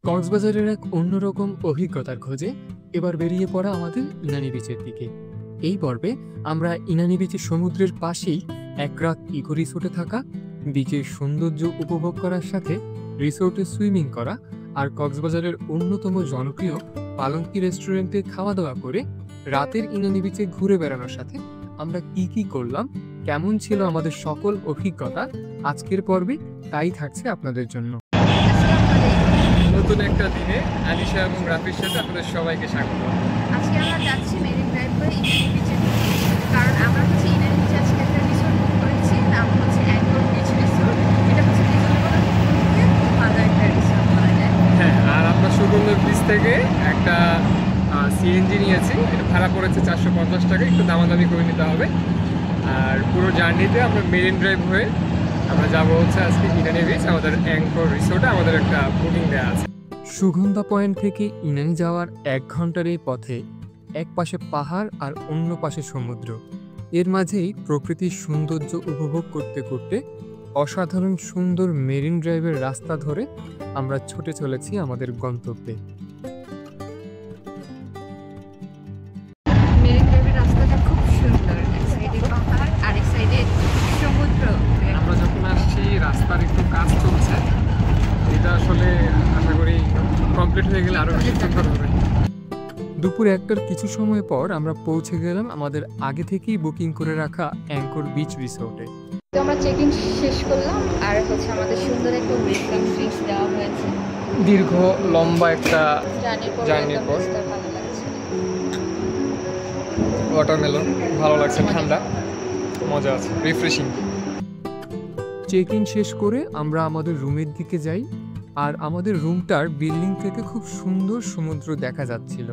কক্সবাজারের এক অন্যরকম অভিজ্ঞতার খোঁজে এবার বেরিয়ে পড়া আমাদের ইনানি বিচের দিকে। এই পর্বে আমরা ইনানি বিচের সমুদ্রের পাশেই এক রাত ইকো রিসোর্টে থাকা, বিচের সৌন্দর্য উপভোগ করার সাথে রিসোর্টে সুইমিং করা আর কক্সবাজারের অন্যতম জনপ্রিয় পালঙ্কি রেস্টুরেন্টে খাওয়া দাওয়া করে রাতের ইনানি বিচে ঘুরে বেড়ানোর সাথে আমরা কি করলাম, কেমন ছিল আমাদের সকল অভিজ্ঞতা আজকের পর্বে তাই থাকছে আপনাদের জন্য। নতুন একটা দিনে আলিশা এবং রাফির সাথে আপনাদের সবাইকে স্বাগত। আজকে আমরা যাচ্ছি মেরিন ড্রাইভ করে ইনানি বিচে, কারণ আমরা হচ্ছে ইনানি বিচে আজকে একটা রিসোর্ট বুক করেছি, নাম হচ্ছে অ্যাঙ্কর বিচ রিসোর্ট। এটা হচ্ছে রিজনেবল খুব ভালো একটা রিসোর্ট বলা যায়। হ্যাঁ, আর আমরা সুগন্ধর বিচ থেকে একটা সিএনজি নিয়েছি, এটা ভাড়া পড়েছে 450 টাকা, একটু দামাদামি করে নিতে হবে। আর পুরো জার্নিতে আমরা মেরিন ড্রাইভ হয়ে আমরা যাবো হচ্ছে আজকে ইনানি বিচ, আমাদের অ্যাঙ্কর রিসোর্টে আমাদের একটা বুকিং দেওয়া আছে। সুগন্ধা পয়েন্ট থেকে ইনানি যাওয়ার 1 ঘন্টার এই পথে এক পাশে পাহাড় আর অন্য পাশে সমুদ্র, এর মাঝেই প্রকৃতির সৌন্দর্য উপভোগ করতে করতে অসাধারণ সুন্দর মেরিন ড্রাইভের রাস্তা ধরে আমরা ছুটে চলেছি আমাদের গন্তব্যে। মেরিন ড্রাইভের রাস্তাটা খুব সুন্দর, এক সাইডে পাহাড় আর এক সাইডে সমুদ্র। আমরা যখন আসছি রাস্তার একটু কাজ চলছে, এটা আসলে আশা করি কমপ্লিট হয়ে গেলে আরো বেশি সুন্দর হবে। দুপুর 1টার কিছু সময় পর আমরা পৌঁছে গেলাম আমাদের আগে থেকেই বুকিং করে রাখা অ্যাঙ্কর বিচ রিসোর্টে। তো আমরা চেকিং শেষ করলাম, আর হচ্ছে আমাদের সুন্দর একটা ওয়েলকাম ড্রিঙ্কস দেওয়া হয়েছে। দীর্ঘ লম্বা একটা জার্নির পর ভালো লাগছে। ওয়াটারমেলন ভালো লাগছে, ঠান্ডা, মজা আছে, রিফ্রেশিং। চেক ইন শেষ করে আমরা আমাদের রুমের দিকে যাই, আর আমাদের রুমটার বিল্ডিং থেকে খুব সুন্দর সমুদ্র দেখা যাচ্ছিল।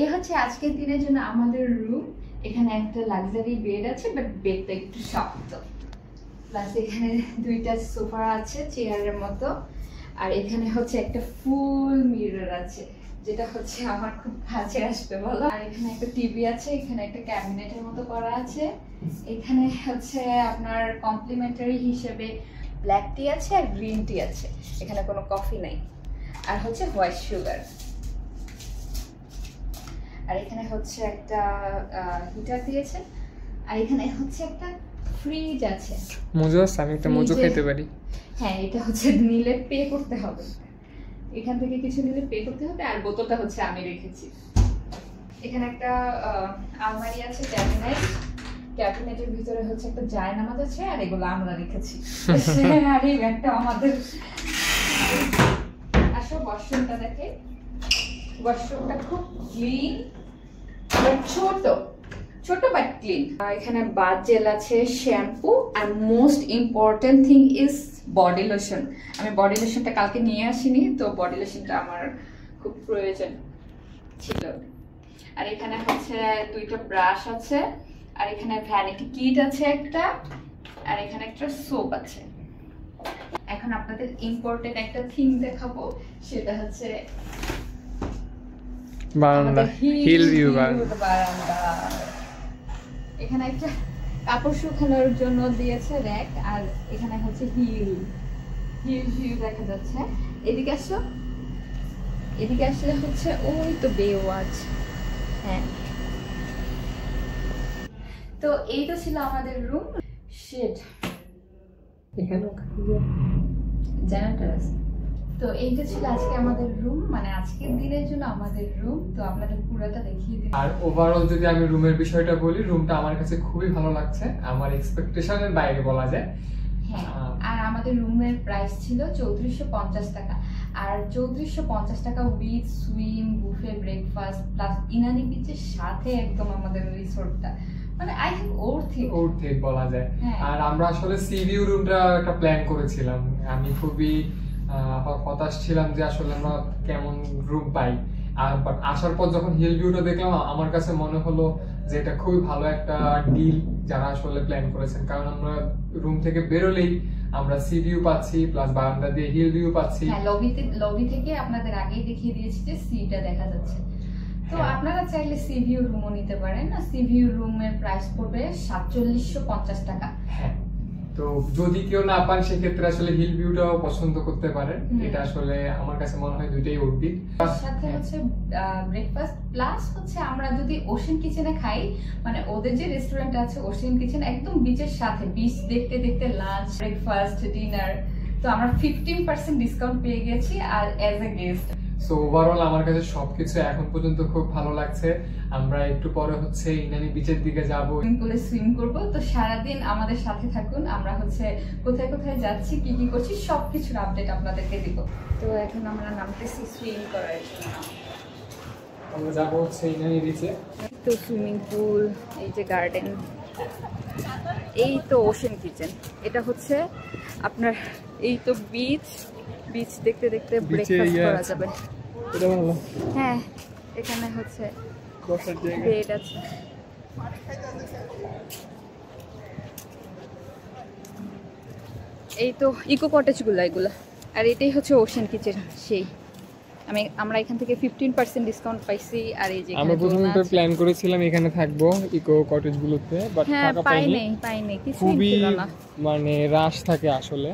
এই হচ্ছে আজকের দিনের জন্য আমাদের রুম। এখানে একটা লাক্সারি বেড আছে, বাট বেডটা একটু শক্ত। প্লাস এখানে 2টা সোফা আছে চেয়ারের মতো, আর এখানে হচ্ছে একটা ফুল মিরর আছে, যেটা হচ্ছে আমার খুব কাছে আসবে বলো। আর এখানে একটা টিভি আছে, এখানে একটা ক্যাবিনেটের মতো করা আছে। এখানে হচ্ছে আপনার কমপ্লিমেন্টারি হিসেবে ব্ল্যাক টি আছে আর গ্রিন টি আছে, এখানে কোনো কফি নাই। আর হচ্ছে হোয়াইট সুগার। আর এখানে হচ্ছে একটা হিটার দিয়েছে, আর এখানে হচ্ছে একটা ফ্রিজ আছে। মজা আছে, আমি একটা মজা খেতে পারি। হ্যাঁ, এটা হচ্ছে নিলে পে করতে হবে, এখান থেকে কিছু নিলে পে করতে হবে। আর বোতলটা হচ্ছে আমি রেখেছি। এখানে একটা আলমারি আছে, ক্যাবিনেটের ভিতরে হচ্ছে একটা জায়নামাজ আছে, আর এগুলো আমরা রেখেছি। আর এই ব্যাগটা আমাদের। আসো ওয়াশরুমটা দেখে, ওয়াশরুমটা খুব ক্লিন, ছোট বাট ক্লিন। এখানে বাথ জেল আছে, শ্যাম্পু, আর most important thing is body lotion. আমি বডি লোশনটা কালকে নিয়ে আসিনি, তো বডি লোশনটা আমার খুব প্রয়োজন ছিল। আর এখানে হচ্ছে 2টা ব্রাশ আছে, আর এখানে ভ্যানিটি কিট আছে একটা, আর এখানে একটা সোপ আছে। এখন আপনাদের ইম্পর্টেন্ট একটা থিং দেখাবো, সেটা হচ্ছে বারান্দা, হিল ভিউ বারান্দা। এখানে একটা কাপড় শুকানোর জন্য দিয়েছে র‍্যাক, আর এখানে হচ্ছে হিল ভিউ দেখা যাচ্ছে। এদিকে আসলে হচ্ছে ওই তো বে ওয়াচ। হ্যাঁ, তো এই তো ছিল আমাদের রুম। শিট, এখানে জেনারেটর আছে। তো এইটা ছিল আজকে আমাদের রুম, মানে আজকের দিনের জন্য আমাদের রুম। তো আপনাদের পুরোটা দেখিয়ে দিই। আর ওভারঅল যদি আমি রুমের বিষয়টা বলি, রুমটা আমার কাছে খুবই ভালো লাগছে, আমার এক্সপেকটেশনের বাইরে বলা যায়। হ্যাঁ, আর আমাদের রুমের প্রাইস ছিল 3450 টাকা, আর 3450 টাকা with swim, buffet, breakfast plus Inani বিচের সাথে একদম আমাদের রিসোর্টটা, মানে আই থিংক ওর বলা যায়। আর আমরা আসলে সি ভিউ রুমটা একটা প্ল্যান করেছিলাম। আমি খুবই হতাশ ছিলাম যে আসলে আমরা কেমন রুম পাই, আর বাট আসার পর যখন হিল ভিউটা দেখলাম আমার কাছে মনে হলো যে এটা খুবই ভালো একটা ডিল যারা আসলে প্ল্যান করেছেন, কারণ আমরা রুম থেকে বেরোলেই আমরা সি ভিউ পাচ্ছি, প্লাস বারান্দা দিয়ে হিল ভিউ পাচ্ছি। হ্যাঁ, লবি থেকে আপনাদের আগেই দেখিয়ে দিয়েছি যে সিটা দেখা যাচ্ছে। তো আপনারা চাইলে সি ভিউ রুমও নিতে পারেন। সি ভিউ রুমের প্রাইস পড়বে 4750 টাকা। হ্যাঁ, তো যদি কেউ না পান সেক্ষেত্রে আসলে হিল ভিউটাও পছন্দ করতে পারেন। এটা আসলে আমার কাছে মনে হয় দুইটাই উঠবি। তার সাথে হচ্ছে ব্রেকফাস্ট প্লাস হচ্ছে আমরা যদি ওশেন কিচেনে খাই, মানে ওদের যে রেস্টুরেন্ট আছে ওশেন কিচেন একদম বিচের সাথে, বিচ দেখতে দেখতে লাঞ্চ, ব্রেকফাস্ট, ডিনার, তো আমরা 15% ডিসকাউন্ট পেয়ে গেছি আর as a guest. So overall আমার কাছে সবকিছু এখন পর্যন্ত খুব ভালো লাগছে। আমরা একটু পরে হচ্ছে ইনানি বিচের দিকে যাব, সুইমিং পুলে সুইম করব। তো সারাদিন আমাদের সাথে থাকুন, আমরা হচ্ছে কোথায় কোথায় যাচ্ছি, কি কি করছি সবকিছুর আপডেট আপনাদেরকে দিব। তো এখন আমরা নামতেছি সুইম করার জন্য। আমরা যাব হচ্ছে ইনানি বিচে। তো সুইমিং পুল, এই যে গার্ডেন, এই তো ওশেন কিচেন, এটা হচ্ছে আপনার এই তো বিচ, বিচ দেখতে দেখতে ব্রেকফাস্ট করা যাবে। এটা ভালো। হ্যাঁ, এখানে হচ্ছে বসার জায়গা, বেড আছে। এই তো ইকো কটেজ এগুলা, আর এটাই হচ্ছে ওশেন কিচেন। সেই আমরা এখান থেকে 15% ডিসকাউন্ট পাইছি। আর এই যে আমরা প্রথমে তো প্ল্যান করেছিলাম এখানে থাকবো ইকো কটেজ গুলোতে, বাট টাকা পাইনি, কিছুই ছিল না। মানে রাশ থাকে আসলে,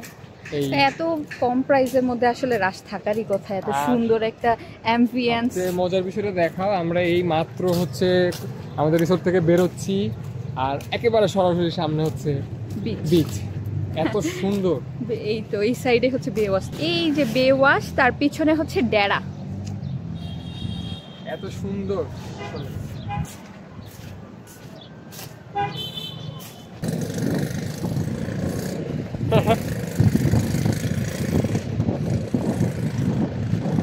এই এত কম প্রাইসের মধ্যে আসলে রাশ থাকারই কথা। এত সুন্দর একটা অ্যাম্বিয়েন্স। মজার বিষয়টা দেখাও, আমরা এই মাত্র হচ্ছে আমাদের রিসোর্ট থেকে বের হচ্ছি আর একেবারে সরাসরি সামনে হচ্ছে বিচ। এত সুন্দর। এই তো এই সাইডে হচ্ছে বেওয়াশ, এই যে বেওয়াশ, তার পিছনে হচ্ছে ডেরা। এত সুন্দর।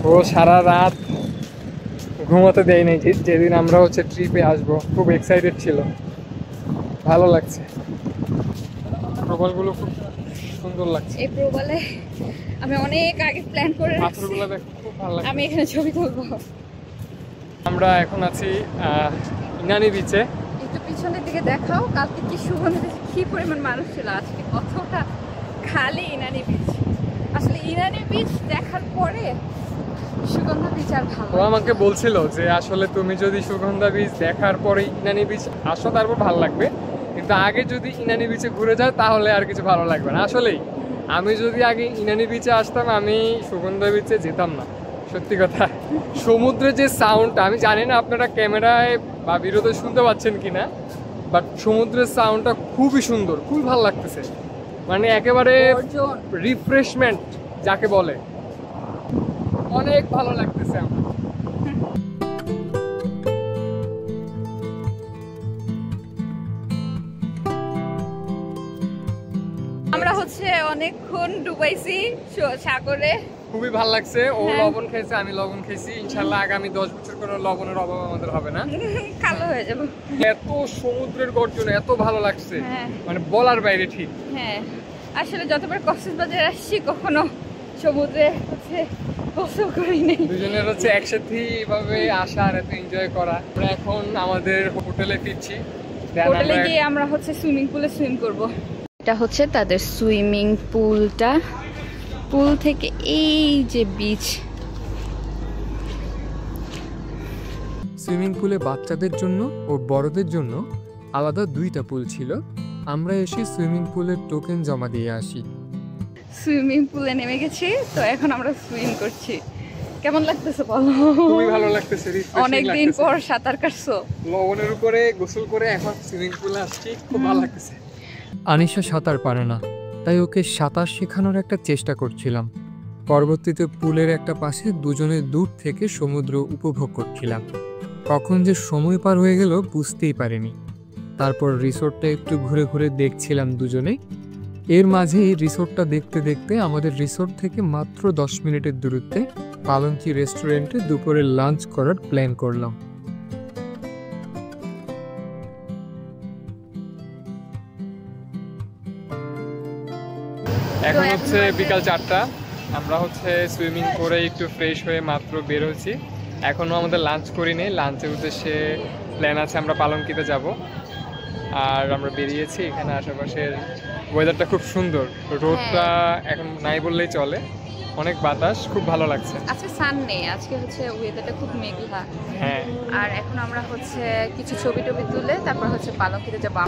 ও সারা রাত ঘুমাতে দেয় নাই, যেদিন আমরা হচ্ছে ট্রিপে আসবো। খুব এক্সাইটেড ছিল, ভালো লাগছে। প্রবালগুলো খুব সুন্দর লাগছে। এই প্রবালে আমি অনেক আগে প্ল্যান করে পাথরগুলো দেখতে খুব ভালো লাগছে। আমি এখানে ছবি তুলবো। আমরা এখন আছি ইনানি বিচে। একটু পিছনের দিকে দেখাও, কালকে কি সুগন্ধি, কি পরিমাণ মানুষ ছিল, আজকে কতটা খালি ইনানি বিচ। আসলে ইনানি বিচ দেখার পরে সুগন্ধা বিচ আর ভালো। ও আমাকে বলছিল যে আসলে তুমি যদি সুগন্ধা বিচ দেখার পরে ইনানি বিচ আসো তারপর ভালো লাগবে, কিন্তু আগে যদি ইনানি বিচে ঘুরে যাও তাহলে আর কিছু ভালো লাগবে না। আসলেই আমি যদি আগে ইনানি বিচে আসতাম আমি সুগন্ধা বিচে যেতাম না, সত্যি কথা। সমুদ্রের যে সাউন্ডটা, আমি জানি না আপনারা ক্যামেরায় বা ভিডিওতে শুনতে পাচ্ছেন কিনা, বাট সমুদ্রের সাউন্ডটা খুবই সুন্দর, খুবই ভালো লাগতেছে। মানে একেবারে রিফ্রেশমেন্ট যাকে বলে, অনেক ভালো লাগতেছে আমার। আমরা হচ্ছে অনেকক্ষণ ডুবাইছি সাগরে, খুবই ভালো লাগছে। ও লবণ খেয়েছে, আমি লবণ খেয়েছি। ইনশাল্লাহ আগামী 10 বছর কোনো লবণের অভাব আমাদের হবে না, কালো হয়ে যাবো। এত সমুদ্রের গর্জন এত ভালো লাগছে, হ্যাঁ মানে বলার বাইরে। ঠিক, হ্যাঁ, আসলে যতবার কক্সবাজার আসছি কখনো সমুদ্রে হচ্ছে গোসল করি নাই। দুজনের হচ্ছে একসাথে এইভাবে আসা আর এত এনজয় করা। আমরা এখন আমাদের হোটেলে ফিরছি। হোটেলে গিয়ে আমরা হচ্ছে সুইমিং পুলে সুইম করব। এটা হচ্ছে তাদের সুইমিং পুলটা, পুল থেকে এই যে বিচ। সুইমিং পুলে বাচ্চাদের জন্য ও বড়দের জন্য আলাদা দুইটা পুল ছিল। আমরা এসে সুইমিং পুলের টোকেন জমা দিয়ে আসি। সুইমিং পুলে নেমে গেছি, তো এখন আমরা সুইম করছি। কেমন লাগতেছে বলো? খুবই ভালো লাগতেছে, অনেকদিন পর সাঁতার কাটছো। লবণের উপরে গোসল করে এখন সুইমিং পুলে আসছি, খুব ভালো লাগতেছে। আনিশা সাঁতার পারে না, তাই ওকে সাঁতার শেখানোর একটা চেষ্টা করছিলাম। পরবর্তীতে পুলের একটা পাশে দুজনে দূর থেকে সমুদ্র উপভোগ করছিলাম। কখন যে সময় পার হয়ে গেল বুঝতেই পারিনি। তারপর রিসোর্টটা একটু ঘুরে ঘুরে দেখছিলাম দুজনে। এর মাঝে এই রিসোর্টটা দেখতে দেখতে আমাদের রিসোর্ট থেকে মাত্র 10 মিনিটের দূরত্বে পালঙ্কি রেস্টুরেন্টে দুপুরে লাঞ্চ করার প্ল্যান করলাম। এখন হচ্ছে বিকাল 4টা। আমরা হচ্ছে সুইমিং করে একটু ফ্রেশ হয়ে মাত্র বের হচ্ছি। এখনও আমাদের লাঞ্চ করিনি, লাঞ্চের উদ্দেশ্যে প্ল্যান আছে আমরা পালঙ্কিতে যাব। আর আমরা বেরিয়েছি, এখানে আশেপাশের ওয়েদারটা খুব সুন্দর, রোদটা এখন নাই বললেই চলে, অনেক বাতাস, খুব ভালো লাগছে। আজকে সানডে, আজকে হচ্ছে ওয়েদারটা খুব মেঘলা। হ্যাঁ, আর এখন আমরা হচ্ছে কিছু ছবি টবি তুলে তারপর হচ্ছে পালঙ্কিতে যাবো।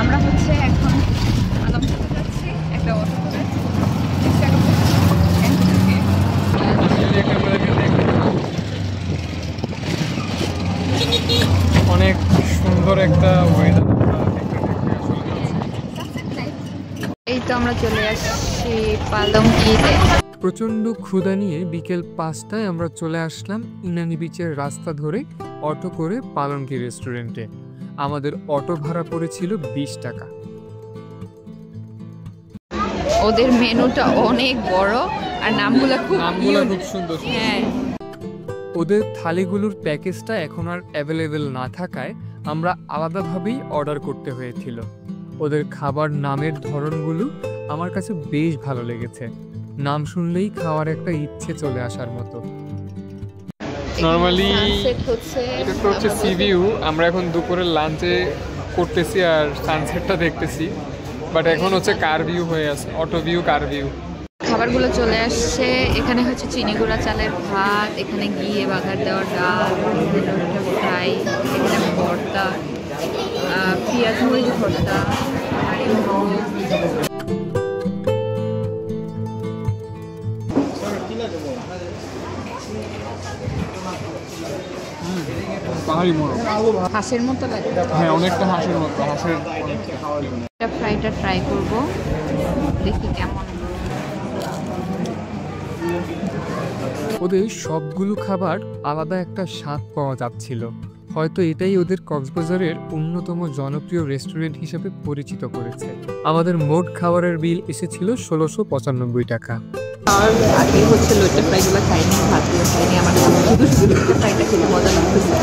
আমরা হচ্ছে এখন পালঙ্কিতে যাচ্ছি একটা অটো করে। অনেক সুন্দর একটা ওয়েদার। এই তো আমরা চলে আসছি পালঙ্কিতে। প্রচণ্ড ক্ষুধা নিয়ে বিকেল 5টায় আমরা চলে আসলাম ইনানি বিচের রাস্তা ধরে অটো করে পালঙ্কি রেস্টুরেন্টে। আমাদের অটো ভাড়া পড়েছিল 20 টাকা। ওদের মেনুটা অনেক বড় আর নামগুলো খুব সুন্দর। হ্যাঁ, ওদের থালিগুলোর প্যাকেজটা এখন আর অ্যাভেলেবেল না থাকায় আমরা আলাদাভাবেই অর্ডার করতে হয়েছিল। ওদের খাবার নামের ধরনগুলো আমার কাছে বেশ ভালো লেগেছে, নাম শুনলেই খাওয়ার একটা ইচ্ছে চলে আসার মতো। নর্মালি এটা তো হচ্ছে সি ভিউ, আমরা এখন দুপুরের লাঞ্চে করতেছি আর সানসেটটা দেখতেছি, বাট এখন হচ্ছে কার ভিউ হয়ে আছে, অটো ভিউ, কার ভিউ। খাবারগুলো চলে আসছে। এখানে হচ্ছে চিনি গুঁড়া চালের ভাত, এখানে ঘিয়ে বাগার দেওয়া ডাল, ফ্রাই, এখানে ভর্তা, পেঁয়াজ মরিচ ভর্তা, পাহাড়ি মোরগ, হাঁসের মতো লাগে। হ্যাঁ অনেকটা হাঁসের মতো। হাঁসের ফ্রাইটা ট্রাই করব, দেখি কেমন। ওদের সবগুলো খাবার আলাদা একটা স্বাদ পাওয়া যাচ্ছিল, হয়তো এটাই ওদের কক্সবাজারের অন্যতম জনপ্রিয় রেস্টুরেন্ট হিসেবে পরিচিত করেছে। আমাদের মোট খাবারের বিল এসেছিল 1695 টাকা। আর আগে হচ্ছে লোটে ফ্রাইগুলো খাইনি, ভাতগুলো খাইনি, আমার শুধু শুধু লোটে ফ্রাইটা খেতে মজা লাগতেছে,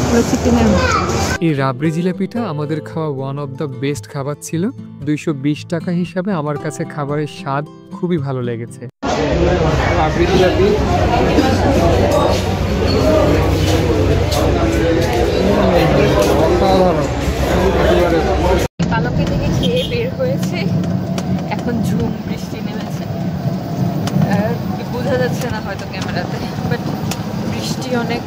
পুরো চিকেনের মতো। এই রাবড়ি জিলাপিটা আমাদের খাওয়া ওয়ান অফ দ্য বেস্ট খাবার ছিল। 220 টাকা হিসাবে আমার কাছে খাবারের স্বাদ খুবই ভালো লেগেছে। রাবড়ি জিলাপি পালঙ্কি থেকে খেয়ে বের হয়েছে, এখন ঝুম বৃষ্টি নেমেছে, বোঝা যাচ্ছে না হয়তো ক্যামেরাতে, বাট বৃষ্টি অনেক।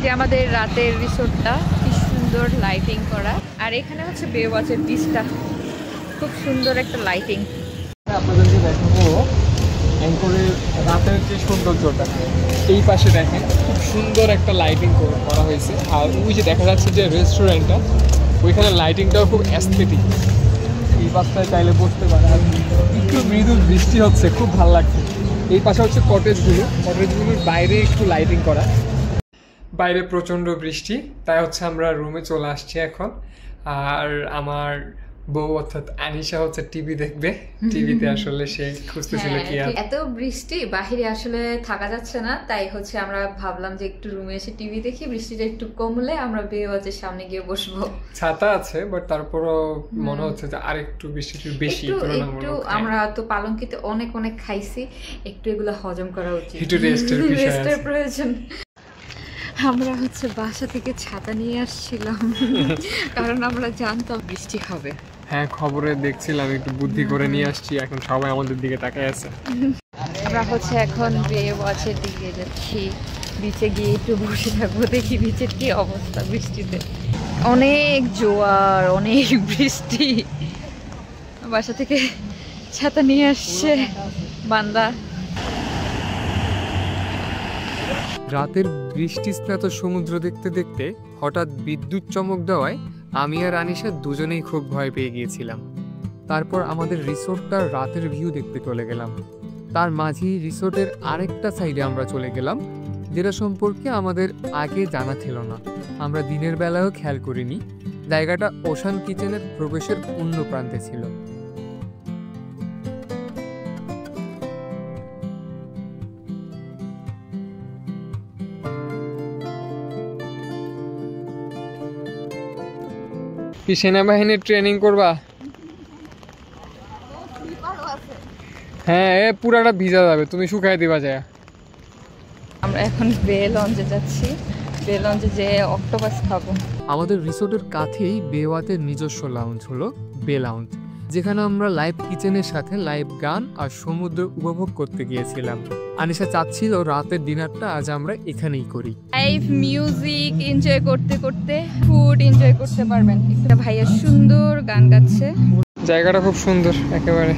যে আমাদের রাতের রিসোর্টটা কি সুন্দর লাইটিং করা, আর এখানে হচ্ছে বে ওয়াচের বিচটা, খুব সুন্দর একটা লাইটিং। আপনাদেরকে দেখাবো অ্যাঙ্করের রাতের যে সৌন্দর্যটা, এই পাশে দেখেন খুব সুন্দর একটা লাইটিং করা হয়েছে। আর ওই যে দেখা যাচ্ছে যে রেস্টুরেন্টটা, ওইখানে লাইটিংটাও খুব অ্যাস্থেটিক। এই পাশটায় চাইলে বসতে পারে, আর একটু মৃদু বৃষ্টি হচ্ছে, খুব ভালো লাগছে। এই পাশে হচ্ছে কটেজগুলোর বাইরে একটু লাইটিং করা। বাইরে প্রচণ্ড বৃষ্টি, তাই হচ্ছে আমরা রুমে চলে আসছি এখন। আর আমার বউ অর্থাৎ আনিশা হচ্ছে টিভি দেখবে। টিভিতে আসলে সে খুঁজতেছিল কি আর, এত বৃষ্টি বাহিরে আসলে থাকা যাচ্ছে না, তাই হচ্ছে আমরা ভাবলাম যে একটু রুমে এসে টিভি দেখি, বৃষ্টিটা একটু কমলে আমরা বে ওয়াচের সামনে গিয়ে বসবো। ছাতা আছে বাট তারপরও মনে হচ্ছে যে আরেকটু বৃষ্টি বেশি একটু আমরা তো পালঙ্কিতে অনেক অনেক খাইছি, একটু এগুলো হজম করা উচিত, একটু রেস্টের প্রয়োজন। আমরা হচ্ছে বাসা থেকে ছাতা নিয়ে আসছিলাম কারণ আমরা জানতাম বৃষ্টি হবে। হ্যাঁ, খবরে দেখছিলাম, একটু বুদ্ধি করে নিয়ে আসছি, এখন সবাই আমাদের দিকে তাকায় আছে। আমরা হচ্ছে এখন বে ওয়াচের দিকে যাচ্ছি, বিচে গিয়ে একটু বসে থাকবো, দেখি বিচের কি অবস্থা বৃষ্টিতে। অনেক জোয়ার, অনেক বৃষ্টি। বাসা থেকে ছাতা নিয়ে আসছে বান্দা। রাতের বৃষ্টিস্নাত সমুদ্র দেখতে দেখতে হঠাৎ বিদ্যুৎ চমক দেওয়ায় আমি আর আনিশা দুজনেই খুব ভয় পেয়ে গিয়েছিলাম। তারপর আমাদের রিসোর্টটার রাতের ভিউ দেখতে চলে গেলাম। তার মাঝেই রিসোর্টের আরেকটা সাইডে আমরা চলে গেলাম, যেটা সম্পর্কে আমাদের আগে জানা ছিল না। আমরা দিনের বেলায়ও খেয়াল করিনি। জায়গাটা ওশান কিচেনের প্রবেশের অন্য প্রান্তে ছিল। কি সেনাবাহিনীর ট্রেনিং করবা? হ্যাঁ, পুরাটা ভিজা যাবে, তুমি শুকাই দিবা যায়। আমরা এখন বে লঞ্চে যাচ্ছি, বে লঞ্চে যে অক্টোপাস খাবো। আমাদের রিসোর্টের কাছেই বেওয়াতের নিজস্ব লাউঞ্জ হলো বে লাউঞ্জ, যেখানে আমরা লাইভ কিচেনের সাথে লাইভ গান আর সমুদ্র উপভোগ করতে গিয়েছিলাম। আনিশা চাচ্ছিল রাতের ডিনারটা আজ আমরা এখানেই করি। লাইভ মিউজিক এনজয় করতে করতে ফুড এনজয় করতে পারবেন। একটা ভাইয়া সুন্দর গান গাচ্ছে। জায়গাটা খুব সুন্দর, একেবারে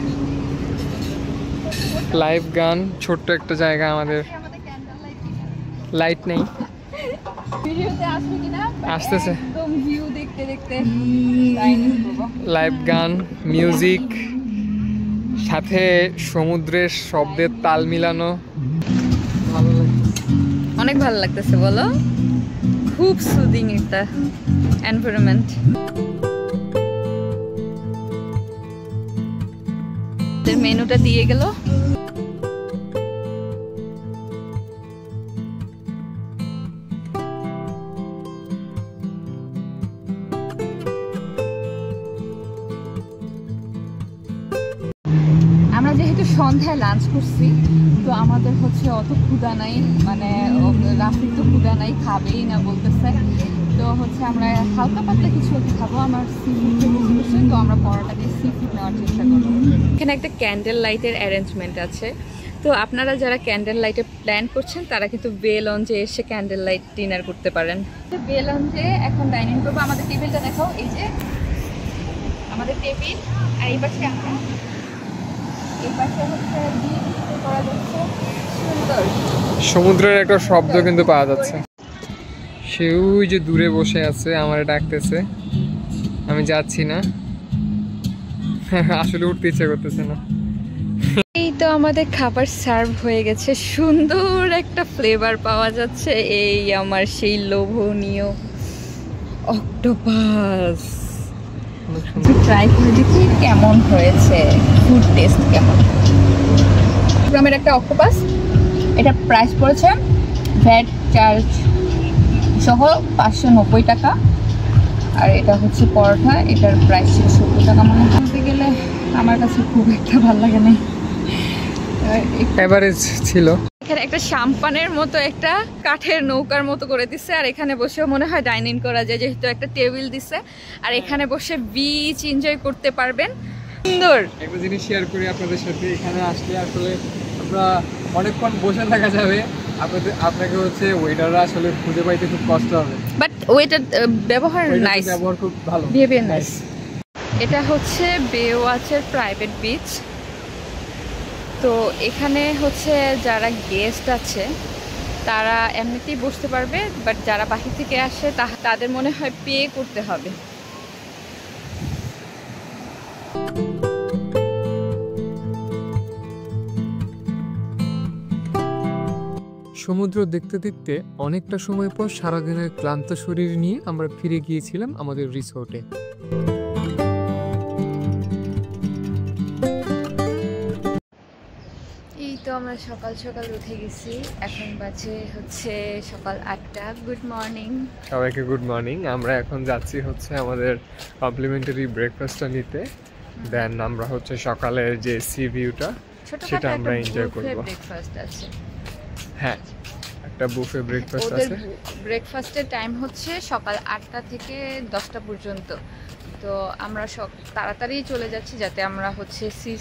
লাইভ গান, ছোট্ট একটা জায়গা। আমাদের লাইট নেই, আসতেছে। লাইভ গান, মিউজিক, সাথে সমুদ্রের শব্দের তাল মিলানো, ভালো লাগছে, অনেক ভালো লাগতেছে। বলো, খুব সুদিং একটা এনভায়রনমেন্ট। মেনুটা দিয়ে গেল। আমরা যেহেতু সন্ধ্যায় লাঞ্চ করছি, তো আমাদের হচ্ছে অত ক্ষুধা নাই, মানে রাফির তো ক্ষুধা নাই, খাবেই না বলতেছে। তো হচ্ছে আমরা হালকা পাতলা কিছু খাবো। আমার সি ফুড, তো আমরা পরোটাকে সি ফুড নেওয়ার চেষ্টা করবো। এখানে একটা ক্যান্ডেল লাইটের অ্যারেঞ্জমেন্ট আছে, তো আপনারা যারা ক্যান্ডেল লাইটের প্ল্যান করছেন তারা কিন্তু বে লঞ্চে এসে ক্যান্ডেল লাইট ডিনার করতে পারেন। বে লঞ্চে এখন ডাইনিং করবো। আমাদের টেবিলটা দেখো, এই যে আমাদের টেবিল, আর এই পাশে আমরা, এই পাশে হচ্ছে করা যাচ্ছে সুন্দর সমুদ্রের একটা শব্দ কিন্তু পাওয়া যাচ্ছে। সে ওই যে দূরে বসে আছে, আমারে ডাকতেছে, আমি যাচ্ছি না, আসলে উঠতে ইচ্ছে করতেছে না। এই তো আমাদের খাবার সার্ভ হয়ে গেছে, সুন্দর একটা ফ্লেভার পাওয়া যাচ্ছে। এই আমার সেই লোভনীয় অক্টোপাস, ট্রাই করে দেখি কেমন হয়েছে, ফুড টেস্ট কেমন। গ্রামের একটা অক্টোপাস, এটা প্রাইস পড়েছে ভ্যাট চার্জ সহ 590 টাকা। আর এটা হচ্ছে পরোটা, এটার প্রাইস ছিল 70 টাকা। মনে বলতে গেলে আমার কাছে খুব একটা ভালো লাগে না, এভারেজ ছিল। এখানে একটা সাম্পানের মতো একটা কাঠের নৌকার মতো করে দিচ্ছে, আর এখানে বসে মনে হয় ডাইনিং করা যায়, যেহেতু একটা টেবিল দিচ্ছে। আর এখানে বসে বিচ এনজয় করতে পারবেন। সুন্দর একটা জিনিস শেয়ার করি আপনাদের সাথে, এখানে আসলে আসলে আমরা অনেকক্ষণ বসে থাকা যাবে, আপনাকে হচ্ছে ওয়েটাররা আসলে খুঁজে পাইতে খুব কষ্ট হবে, বাট ওয়েটার ব্যবহার নাইস, ব্যবহার খুব ভালো, বিহেভিয়ার নাইস। এটা হচ্ছে বেওয়াচের প্রাইভেট বিচ। তো এখানে হচ্ছে যারা গেস্ট আছে তারা এমনিতেই বসতে পারবে, বাট যারা বাহির থেকে আসে তাদের মনে হয় পে করতে হবে। সমুদ্র দেখতে দেখতে অনেকটা সময় পর সারাদিনের ক্লান্ত শরীর নিয়ে আমরা ফিরে গিয়েছিলাম আমাদের রিসোর্টে। এই তো আমরা সকাল সকাল উঠে গেছি, এখন বাজে হচ্ছে সকাল 8টা। গুড মর্নিং সবাইকে, গুড মর্নিং। আমরা এখন যাচ্ছি হচ্ছে আমাদের কমপ্লিমেন্টারি ব্রেকফাস্টটা নিতে। দেন আমরা হচ্ছে সকালের যে সি ভিউটা সেটা আমরা এনজয় করব। ব্রেকফাস্ট আছে, হ্যাঁ, একটা বুফে ব্রেকফাস্ট ওদের আছে। ব্রেকফাস্টের টাইম হচ্ছে সকাল 8টা থেকে 10টা পর্যন্ত। তো আমরা সব তাড়াতাড়ি চলে যাচ্ছি যাতে আমরা হচ্ছে সি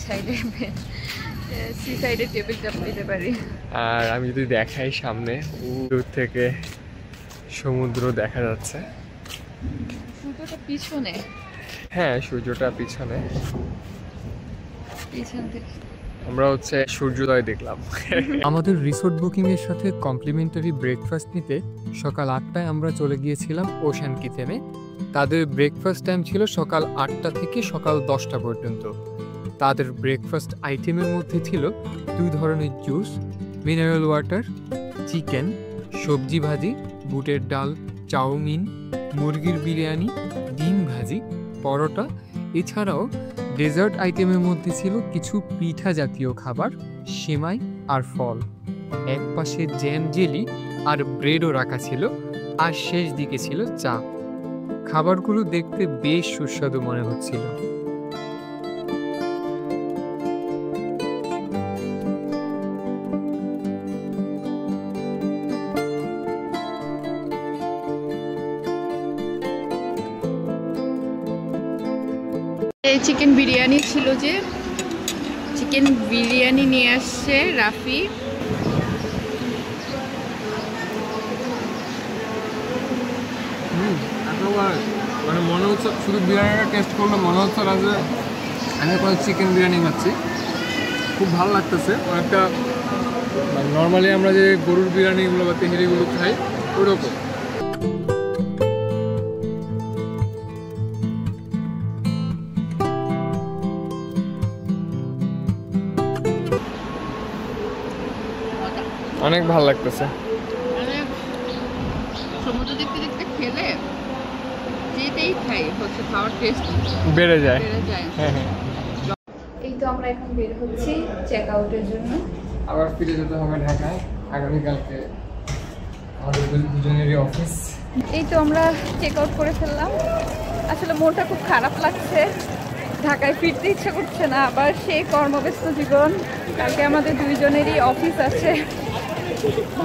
সাইডে টেবিলটা পেতে পারি। আর আমি যদি দেখাই সামনে দূর থেকে সমুদ্র দেখা যাচ্ছে। সূর্যটা পিছনে, হ্যাঁ, সূর্যটা পিছনে, পিছন থেকে আমরা হচ্ছে সূর্যোদয় দেখলাম। আমাদের রিসোর্ট বুকিং এর সাথে কমপ্লিমেন্টারি ব্রেকফাস্ট নিতে সকাল 8টায় আমরা চলে গিয়েছিলাম ওশান কিচেনে। তাদের ব্রেকফাস্ট টাইম ছিল সকাল 8টা থেকে সকাল 10টা পর্যন্ত। তাদের ব্রেকফাস্ট আইটেমের মধ্যে ছিল 2 ধরনের জুস, মিনারেল ওয়াটার, চিকেন, সবজি ভাজি, বুটের ডাল, চাউমিন, মুরগির বিরিয়ানি, ডিম ভাজি, পরোটা। এছাড়াও ডেজার্ট আইটেমের মধ্যে ছিল কিছু পিঠা জাতীয় খাবার, সেমাই আর ফল। এক পাশে জ্যাম, জেলি আর ব্রেডও রাখা ছিল, আর শেষ দিকে ছিল চা। খাবারগুলো দেখতে বেশ সুস্বাদু মনে হচ্ছিল। এই চিকেন বিরিয়ানি ছিল, যে চিকেন বিরিয়ানি নিয়ে আসছে রাফি। মানে মনে হচ্ছে শুধু বিরিয়ানিটা টেস্ট করলে মনে হচ্ছে না যে আমি কোনো চিকেন বিরিয়ানি খাচ্ছি। খুব ভালো লাগতেছে, অনেকটা নর্মালি আমরা যে গরুর বিরিয়ানিগুলো বা তেহারিগুলো খাই ওইরকম। অনেক ভালো লাগতেছে। সমুদ্র দেখতে দেখতে খেলে যেটাই খাই হচ্ছে খাওয়ার টেস্ট বেড়ে যায়। হ্যাঁ হ্যাঁ। এই তো আমরা এখন বের হচ্ছি চেক আউটের জন্য। আবার ফিরে যেতে হবে ঢাকায় আগামীকালকে, আমাদের দুজনেরই অফিস। এই তো আমরা চেক আউট করে ফেললাম। আসলে মনটা খুব খারাপ লাগছে, ঢাকায় ফিরতে ইচ্ছা করছে না। আবার সেই কর্মব্যস্ত জীবন, কালকে আমাদের দুইজনেরই অফিস আছে।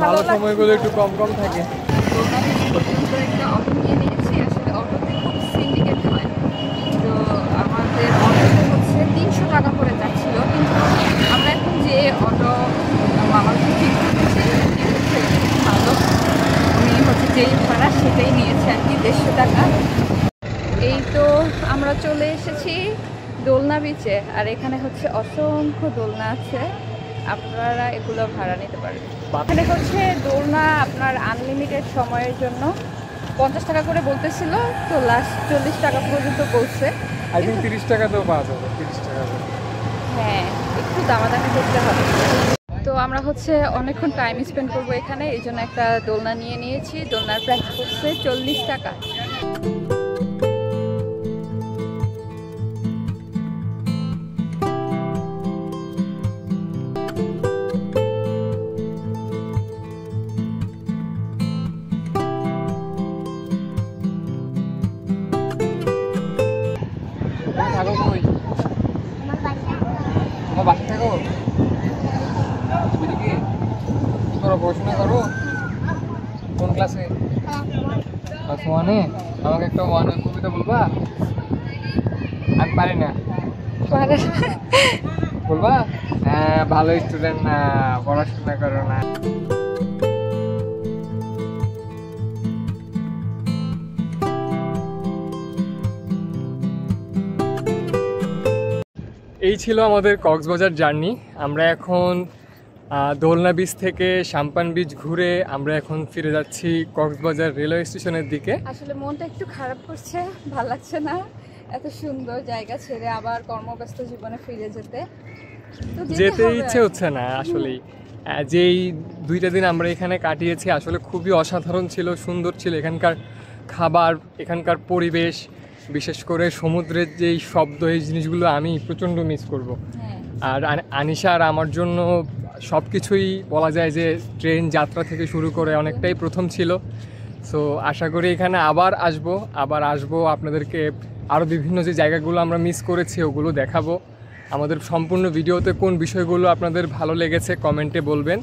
ভালো সময়গুলো একটু কম কম থাকে। একটা অটো নিয়ে নিয়েছি। আসলে অটোতে খুব সিন্ডিকেট হয়, তো আমাদের অটোতে হচ্ছে 300 টাকা করে যাচ্ছিল, কিন্তু আমরা এখন যে অটো আমাদের ঠিক করেছি ভালো, উনি হচ্ছে যেই ভাড়া সেটাই নিয়েছে আর কি, 150 টাকা। এই তো আমরা চলে এসেছি দোলনা বিচে, আর এখানে হচ্ছে অসংখ্য দোলনা আছে, আপনারা এগুলো ভাড়া নিতে পারেন। এখানে হচ্ছে দোলনা আপনার আনলিমিটেড সময়ের জন্য 50 টাকা করে বলতেছিল, তো লাস্ট 40 টাকা পর্যন্ত বলছে। আই থিঙ্ক 30 টাকাতেও পাওয়া যাবে, 30 টাকা। হ্যাঁ, একটু দামাদামি করতে হবে। তো আমরা হচ্ছে অনেকক্ষণ টাইম স্পেন্ড করবো এখানে, এই জন্য একটা দোলনা নিয়ে নিয়েছি। দোলনার প্রাইস হচ্ছে 40 টাকা। পড়াশোনা করো কোন ক্লাসে? ক্লাস 1-এ। আমাকে একটা 1-এর কবিতা বলবা? আমি পারি না। বলবা? হ্যাঁ, ভালো স্টুডেন্ট না, পড়াশোনা করো না। এই ছিল আমাদের কক্সবাজার জার্নি। আমরা এখন দোলনা বিচ থেকে সাম্পান বিচ ঘুরে আমরা এখন ফিরে যাচ্ছি কক্সবাজার রেলওয়ে স্টেশনের দিকে। আসলে মনটা একটু খারাপ করছে, ভালো লাগছে না এত সুন্দর জায়গা ছেড়ে আবার কর্মব্যস্ত জীবনে ফিরে যেতে। যেতে ইচ্ছে হচ্ছে না আসলেই। যেই 2টা দিন আমরা এখানে কাটিয়েছি আসলে খুবই অসাধারণ ছিল, সুন্দর ছিল। এখানকার খাবার, এখানকার পরিবেশ, বিশেষ করে সমুদ্রের যেই শব্দ, এই জিনিসগুলো আমি প্রচণ্ড মিস করব। আর আনিশা আর আমার জন্য সব কিছুই বলা যায় যে ট্রেন যাত্রা থেকে শুরু করে অনেকটাই প্রথম ছিল। সো আশা করি এখানে আবার আসবো আপনাদেরকে আরও বিভিন্ন যে জায়গাগুলো আমরা মিস করেছি ওগুলো দেখাবো। আমাদের সম্পূর্ণ ভিডিওতে কোন বিষয়গুলো আপনাদের ভালো লেগেছে কমেন্টে বলবেন,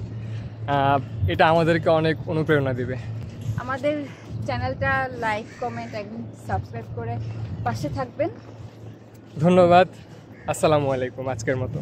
এটা আমাদেরকে অনেক অনুপ্রেরণা দিবে। আমাদের চ্যানেলটা লাইক, কমেন্ট একদম সাবস্ক্রাইব করে পাশে থাকবেন। ধন্যবাদ। আসসালামু আলাইকুম আজকের মতো।